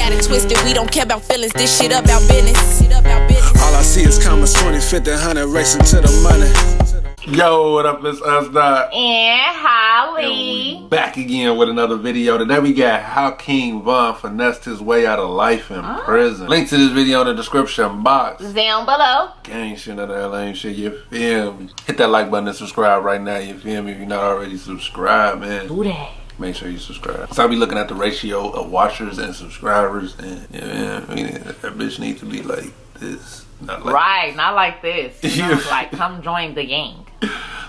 got it twisted. We don't care about feelings. This shit about business. All I see is commas, 20, 50, 100, racing to the money. Yo, what up? It's us, Dot. And Holly. And we back again with another video. Today we got how King Von finessed his way out of life in prison. Link to this video in the description box. Down below. Gang shit, none of that lame shit, you feel me? Hit that like button and subscribe right now, you feel me? If you're not already subscribed, man. Do that. Make sure you subscribe. So I'll be looking at the ratio of watchers and subscribers, and yeah, I mean, that bitch needs to be like this. Not like right, not like this. You know, like, come join the gang.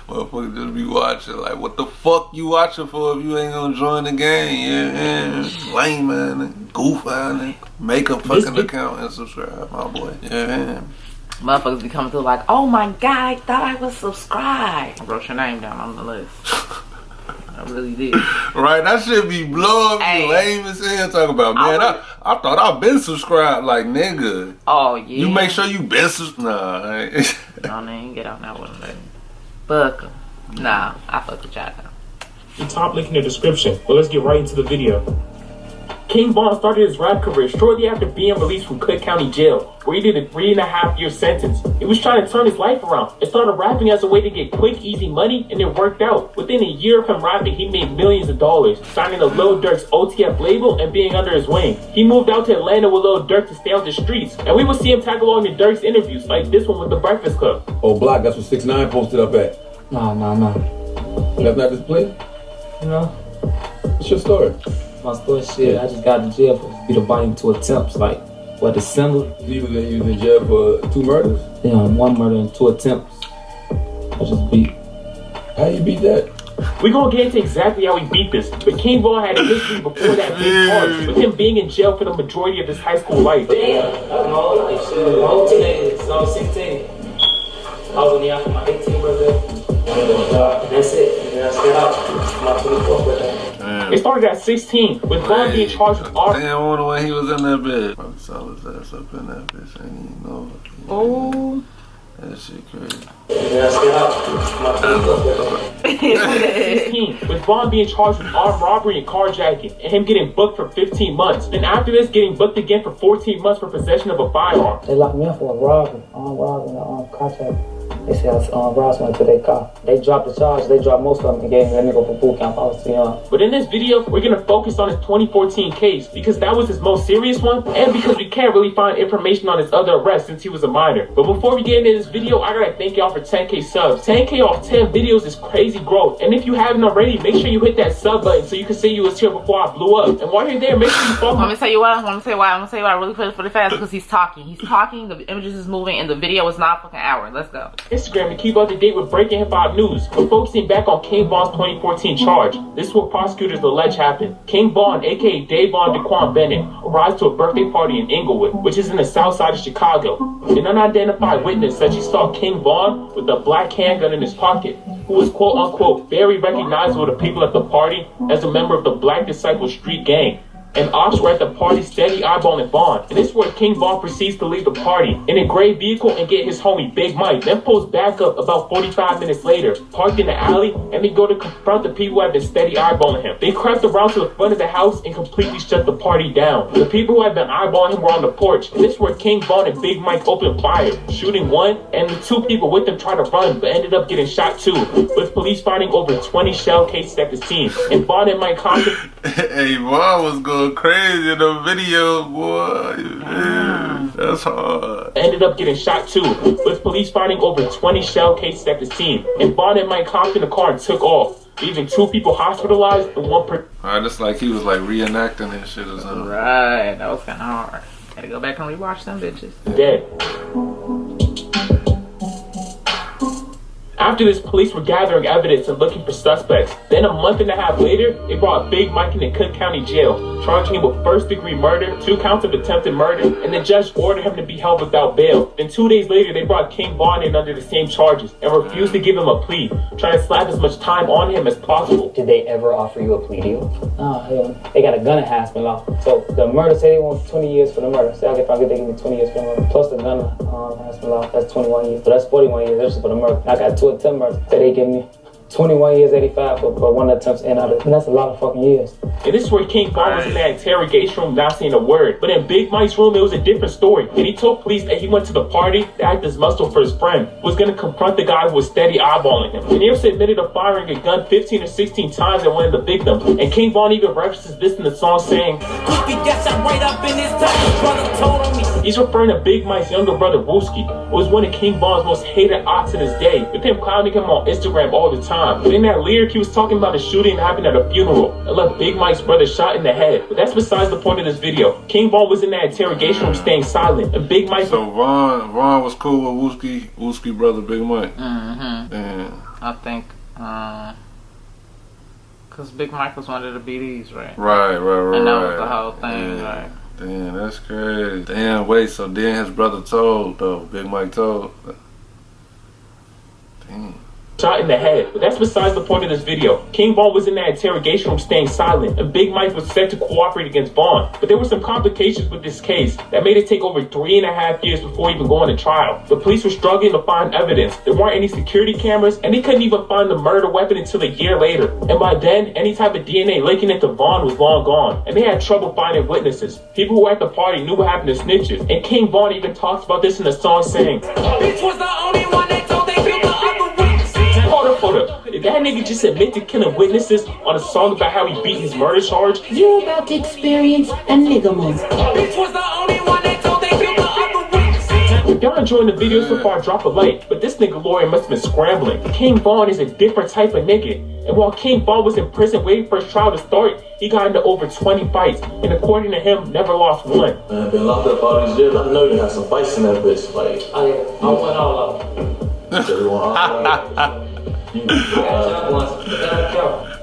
Motherfuckers just be watching. Like, what the fuck you watching for if you ain't gonna join the gang? Yeah. Lame, man. Goof, man. Make a fucking account and subscribe, my boy. Yeah. Motherfuckers be coming through like, oh my god, I thought I was subscribed. I wrote your name down on the list. I really did. Right, that shit be blowing me lame as hell. Talk about, man, I thought I've been subscribed, like, nigga. Oh, yeah. You make sure you been subscribed. Nah, I ain't. No, they ain't get on that one, baby. Fuck 'em. Nah, I fuck with y'all though. The top link in the description, but let's get right into the video. King Von started his rap career shortly after being released from Cook County Jail, where he did a 3.5-year sentence. He was trying to turn his life around and started rapping as a way to get quick, easy money, and it worked out. Within a year of him rapping, he made millions of dollars, signing to Lil Durk's OTF label and being under his wing. He moved out to Atlanta with Lil Durk to stay on the streets, and we will see him tag along to Durk's interviews, like this one with The Breakfast Club. Oh, Block, that's what 6ix9ine posted up at. No. That's not this place? No. What's your story? My story, shit, I just got in jail for beat a body 2 attempts, like, what, December? He was in jail for 2 murders? Yeah, 1 murder and 2 attempts. I just beat. How you beat that? We gonna get into exactly how he beat this, but King Von had a history before that big charge, with him being in jail for the majority of his high school life. Damn, my whole life, shit. My whole teenage, I was 16. I was only after my 18th birthday. And that's it. And then I stayed out my 24th birthday. It started at 16, with Von being charged with arson. Damn, I wonder when he was in that bed. Probably saw his ass up in that bitch. I ain't even know. Oh. That shit crazy. And then I stayed out my 24th birthday. 16, with Von being charged with armed robbery and carjacking, and him getting booked for 15 months. Then after this, getting booked again for 14 months for possession of a firearm. They locked me up for a robbery, armed robbery and carjacking. They said I robbed someone to their car. They dropped the charge. They dropped most of them and gave me, let me go for boot camp. I was too young. But in this video, we're going to focus on his 2014 case because that was his most serious one, and because we can't really find information on his other arrests since he was a minor. But before we get into this video, I gotta thank y'all for 10K subs. 10K off 10 videos is crazy growth. And if you haven't already, make sure you hit that sub button so you can say you was here before I blew up. And while you're there, make sure you follow. I'm gonna tell you what. I'm gonna say why really pretty fast because he's talking. He's talking. The images is moving, and the video is not fucking hour. Let's go. Instagram to keep up to date with breaking hip hop news. We're focusing back on King Von's 2014 charge. This is what prosecutors allege happened. King Von, aka Davon Daquan Bennett, arrives to a birthday party in Inglewood, which is in the south side of Chicago. An unidentified witness said she saw King Von with a black handgun in his pocket, who was quote unquote very recognizable to people at the party as a member of the Black Disciple Street Gang. And ops were at the party steady eyeballing Von. And this is where King Von proceeds to leave the party in a gray vehicle and get his homie Big Mike. Then pulls back up about 45 minutes later, parked in the alley, and they go to confront the people who have been steady eyeballing him. They crept around to the front of the house and completely shut the party down. The people who had been eyeballing him were on the porch. And this is where King Von and Big Mike opened fire, shooting one, and the 2 people with them tried to run, but ended up getting shot too, with police finding over 20 shell cases at the scene. And Von and Mike Compton. Hey, Von was going crazy in the video, boy. That's hard. Ended up getting shot too, with police finding over 20 shell cases at the scene. And Von and Mike hopped in the car and took off, leaving 2 people hospitalized and 1 person. Alright, that's like he was like reenacting and shit or something. Right, that was kind of hard. Gotta go back and rewatch them bitches. Dead. After this, police were gathering evidence and looking for suspects. Then a month and a half later, they brought Big Mike into Cook County Jail, charging him with 1st-degree murder, 2 counts of attempted murder, and the judge ordered him to be held without bail. Then 2 days later, they brought King Von in under the same charges and refused to give him a plea, trying to slap as much time on him as possible. Did they ever offer you a plea deal? No, hell, they got a gun enhancement law. So the murder, say they want 20 years for the murder. Say if I get, they give me 20 years for the murder. Plus the gun enhancement law, that's 21 years. So that's 41 years. That's just for the murder. I got 2 attempt murders. Say they give me 21 years, 85 for one attempt, and that's a lot of fucking years. And this is where King Von was in that interrogation room not saying a word. But in Big Mike's room, it was a different story. And he told police that he went to the party to act as muscle for his friend, who was going to confront the guy who was steady eyeballing him. And he also admitted to firing a gun 15 or 16 times at one of the victims. And King Von even references this in the song saying, he's referring to Big Mike's younger brother, Wooski, who was one of King Von's most hated ops to this day, with him clowning him on Instagram all the time. But in that lyric, he was talking about a shooting that happened at a funeral and left Big Mike's brother shot in the head. But that's besides the point of this video. King Von was in that interrogation room staying silent, and Big Mike... So Von was cool with Wooski brother Big Mike? Mm-hmm. Damn. I think, because Big Mike was one of the BDs, right? Right. And that was the whole thing, right? Damn, that's crazy. Damn, wait, so then his brother told, though, Big Mike told. Damn. Shot in the head. But that's besides the point of this video. King Von was in that interrogation room staying silent, and Big Mike was set to cooperate against Von. But there were some complications with this case that made it take over 3.5 years before even going to trial. The police were struggling to find evidence. There weren't any security cameras, and they couldn't even find the murder weapon until a year later. And by then, any type of DNA linking it to Von was long gone, and they had trouble finding witnesses. People who were at the party knew what happened to snitches, and King Von even talks about this in the song saying, "Bitch was the only one that told they killed the other witness." Hold up. Did that nigga just admit to killing witnesses on a song about how he beat his murder charge? You're about to experience a nigga move. Bitch was the only one that told they killed the other witness. If y'all enjoying the video so far, drop a like. But this nigga lawyer must have been scrambling. King Von is a different type of nigga. And while King Von was in prison waiting for his trial to start, he got into over 20 fights. And according to him, never lost one. Man, I've been locked up all these years. I know you had some fights in that bitch. Like, I won all of them.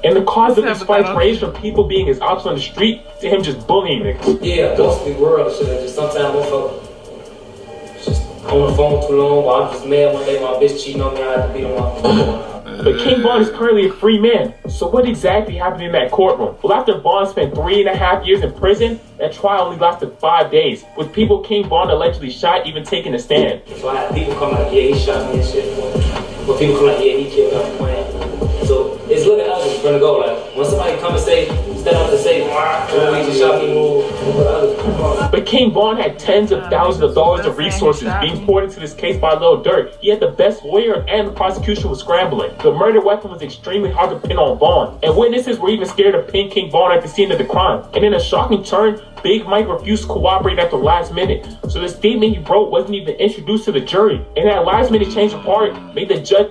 And the cause of these fights ranged from people being his ops on the street to him just bullying niggas. Yeah, mostly world shit. Just sometimes motherfucker just on the phone too long, or I'm just mad one day my bitch cheating on me, I have to beat him up. But King Von is currently a free man. So what exactly happened in that courtroom? Well, after Von spent 3.5 years in prison, that trial only lasted 5 days, with people King Von allegedly shot even taking a stand. So I had people come like, yeah, he shot me and shit. But people come like, yeah, he killed me, man. So it's looking ugly from the go. Like, when somebody come and say, stand up and say, he just shot me, But King Von had tens of thousands of dollars of resources being poured into this case by Lil Durk. He had the best lawyer and the prosecution was scrambling. The murder weapon was extremely hard to pin on Von, and witnesses were even scared to pin King Von at the scene of the crime. And in a shocking turn, Big Mike refused to cooperate at the last minute. So the statement he wrote wasn't even introduced to the jury. And that last minute change of heart made the judge...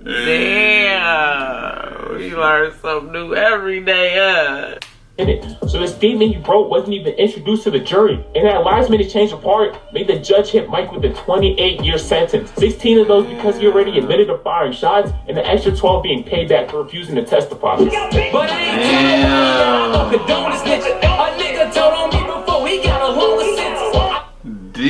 Damn, we learn something new every day, in it. So the statement he wrote wasn't even introduced to the jury. And that last minute change of heart made the judge hit Mike with a 28-year sentence. 16 of those because he already admitted to firing shots, and the extra 12 being paid back for refusing to testify. But I ain't condone this nigga. A nigga told on me before he got a longer sentence. Damn.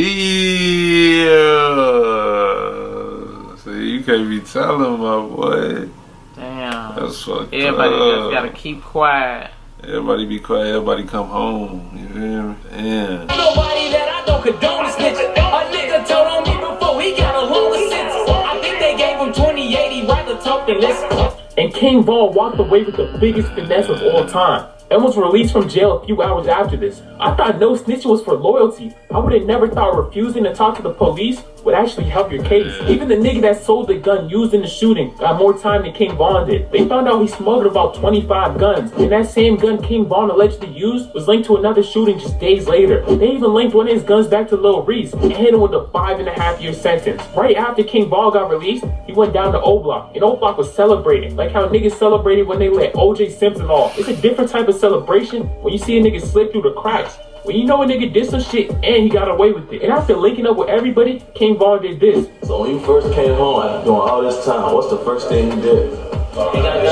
See, you can't be telling my boy. Damn. That's fucked Everybody up. just gotta keep quiet. Everybody be quiet, everybody come home. You feel me? Damn. Nobody that I don't condone this nigga. A nigga told on me before he got a longer sentence. I think they gave him 2080, rather talk than listen. And King Von walked away with the biggest finesse of all time and was released from jail a few hours after this. I thought no snitching was for loyalty. I would have never thought refusing to talk to the police would actually help your case. Even the nigga that sold the gun used in the shooting got more time than King Von did. They found out he smuggled about 25 guns, and that same gun King Von allegedly used was linked to another shooting just days later. They even linked one of his guns back to Lil Reese and hit him with a 5.5-year sentence. Right after King Von got released, he went down to O Block, and O Block was celebrating, like how niggas celebrated when they let OJ Simpson off. It's a different type of celebration when you see a nigga slip through the cracks. When you know a nigga did some shit and he got away with it. And after linking up with everybody, King Von did this. So when you first came home after doing all this time, what's the first thing you did? So I gotta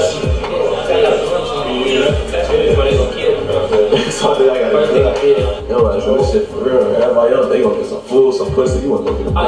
Yo, so this shit for real. Everybody else, they gonna get some food, some pussy. You wanna go get a gun.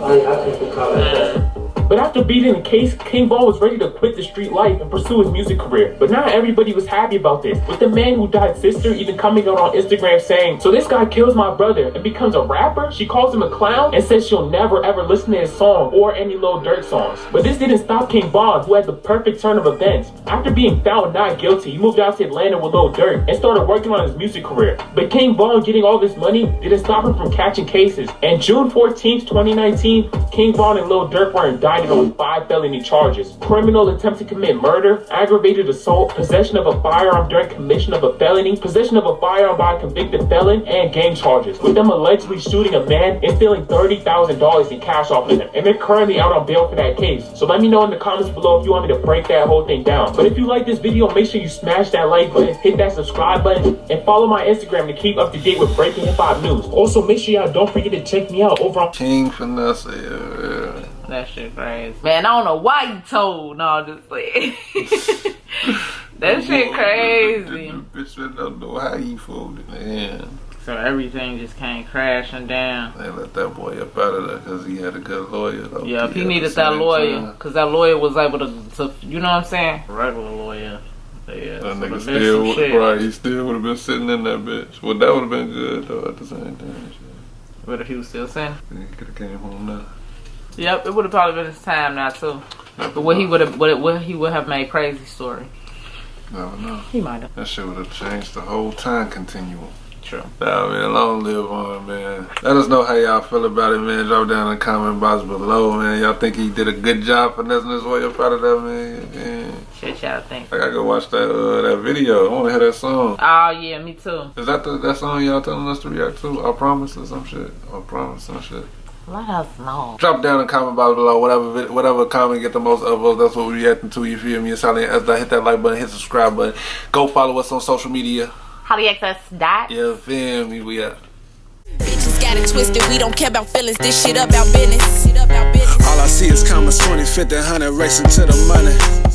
I can't call it that. But after beating pleading the case, King Von was ready to quit the street life and pursue his music career. But not everybody was happy about this, with the man who died sister even coming out on Instagram saying, "So this guy kills my brother and becomes a rapper?" She calls him a clown and says she'll never ever listen to his song or any Lil Durk songs. But this didn't stop King Von, who had the perfect turn of events. After being found not guilty, he moved out to Atlanta with Lil Durk and started working on his music career. But King Von getting all this money didn't stop him from catching cases. And June 14th, 2019, King Von and Lil Durk were indicted on 5 felony charges: criminal attempt to commit murder, aggravated assault, possession of a firearm during commission of a felony, possession of a firearm by a convicted felon, and gang charges, with them allegedly shooting a man and stealing $30,000 in cash off of him. And they're currently out on bail for that case. So let me know in the comments below if you want me to break that whole thing down. But if you like this video, make sure you smash that like button, hit that subscribe button, and follow my Instagram to keep up to date with breaking hip-hop news. Also, make sure y'all don't forget to check me out over on King Finesse, yeah. That shit crazy. Man, I don't know why you told. No, just like that shit crazy. Bitch, I don't know how you folded, man. So everything just came crashing down. They let that boy up out of there because he had a good lawyer, though. Yeah, he needed that lawyer, because that lawyer was able to, you know what I'm saying? Regular lawyer. Yeah, that nigga still, right, he still would have been sitting in that bitch. Well, that would have been good, though, at the same time. But if he was still sitting? He could have came home now. Yep, it would have probably been his time now, too. But what he would have made crazy story. Never know. He might have. That shit would have changed the whole time continuum. True. Nah, man, long live on, man. Let us know how y'all feel about it, man. Drop down in the comment box below, man. Y'all think he did a good job finessing his way up out of that, man? Shit, y'all think. I gotta go watch that video. I wanna hear that song. Oh, yeah, me too. Is that that song y'all telling us to react to? I Promise or some shit? I Promise some shit. Let us know. Drop down in the comment box below. Whatever comment get the most upvotes, that's what we reacting to. You feel me? It's how hit that like button, hit subscribe button. Go follow us on social media. HollyXS. Yeah, feel me? We up. Bitches got it twisted, we don't care about feelings. This shit about business. All I see is commas, 20, 50, 100, racing to the money.